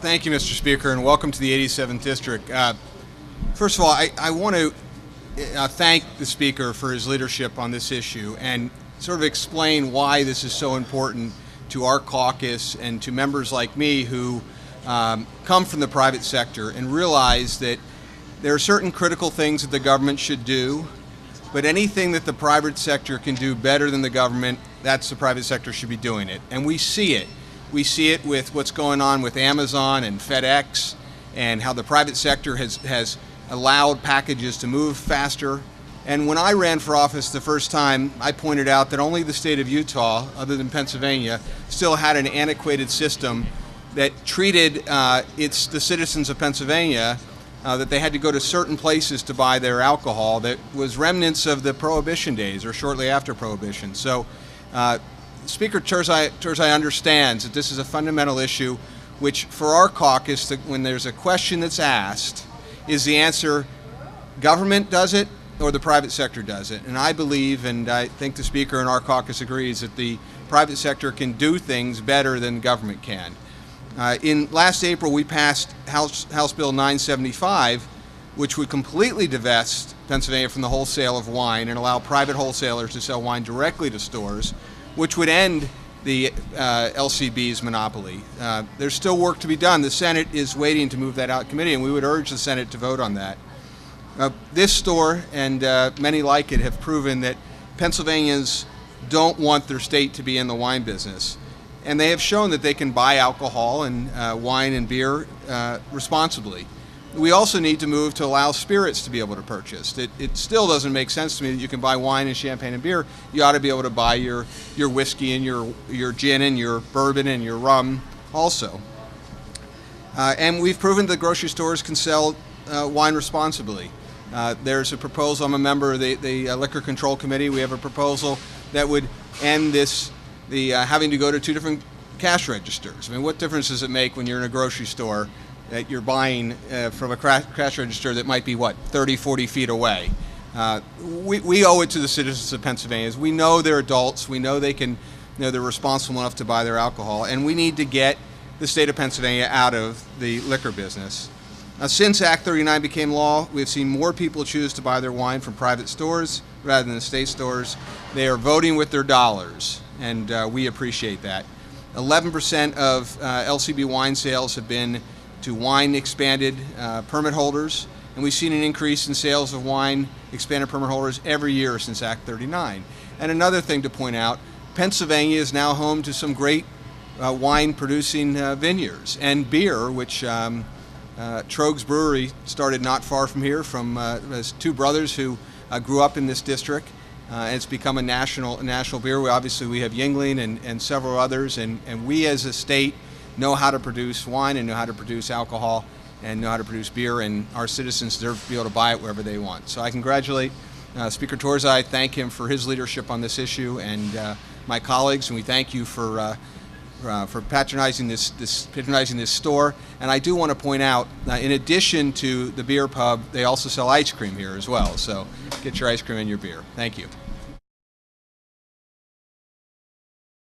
Thank you, Mr. Speaker, and welcome to the 87th District. First of all, I want to thank the Speaker for his leadership on this issue and sort of explain why this is so important to our caucus and to members like me who come from the private sector and realize that there are certain critical things that the government should do, but anything that the private sector can do better than the government, that's the private sector should be doing it. And we see it. We see it with what's going on with Amazon and FedEx and how the private sector has allowed packages to move faster. And when I ran for office the first time, I pointed out that only the state of Utah, other than Pennsylvania, still had an antiquated system that treated the citizens of Pennsylvania that they had to go to certain places to buy their alcohol that was remnants of the Prohibition days or shortly after Prohibition. So Speaker Turzai understands that this is a fundamental issue which for our caucus, when there's a question that's asked, is the answer government does it or the private sector does it? And I believe, and I think the Speaker in our caucus agrees, that the private sector can do things better than government can. In last April, we passed House Bill 975, which would completely divest Pennsylvania from the wholesale of wine and allow private wholesalers to sell wine directly to stores, which would end the LCB's monopoly. There's still work to be done. The Senate is waiting to move that out of committee, and we would urge the Senate to vote on that. This store and many like it have proven that Pennsylvanians don't want their state to be in the wine business. And they have shown that they can buy alcohol and wine and beer responsibly. We also need to move to allow spirits to be able to purchase. It still doesn't make sense to me that you can buy wine and champagne and beer. You ought to be able to buy your whiskey and your gin and your bourbon and your rum also. And we've proven that grocery stores can sell wine responsibly. There's a proposal, I'm a member of the Liquor Control Committee. We have a proposal that would end having to go to two different cash registers. I mean, what difference does it make when you're in a grocery store that you're buying from a cash register that might be, 30, 40 feet away? We owe it to the citizens of Pennsylvania. We know they're adults. We know they're responsible enough to buy their alcohol, and we need to get the state of Pennsylvania out of the liquor business. Since Act 39 became law, we've seen more people choose to buy their wine from private stores rather than the state stores. They are voting with their dollars, and we appreciate that. 11% of LCB wine sales have been to wine expanded permit holders, and we've seen an increase in sales of wine expanded permit holders every year since Act 39. And another thing to point out, Pennsylvania is now home to some great wine producing vineyards and beer, which Troegs Brewery started not far from here from two brothers who grew up in this district. It's become a national beer. We have Yuengling and several others, and we as a state know how to produce wine and know how to produce alcohol and know how to produce beer, and our citizens deserve to be able to buy it wherever they want. So I congratulate Speaker Turzai, thank him for his leadership on this issue, and my colleagues, and we thank you for patronizing this store. And I do want to point out, in addition to the beer pub, they also sell ice cream here as well. So get your ice cream and your beer. Thank you.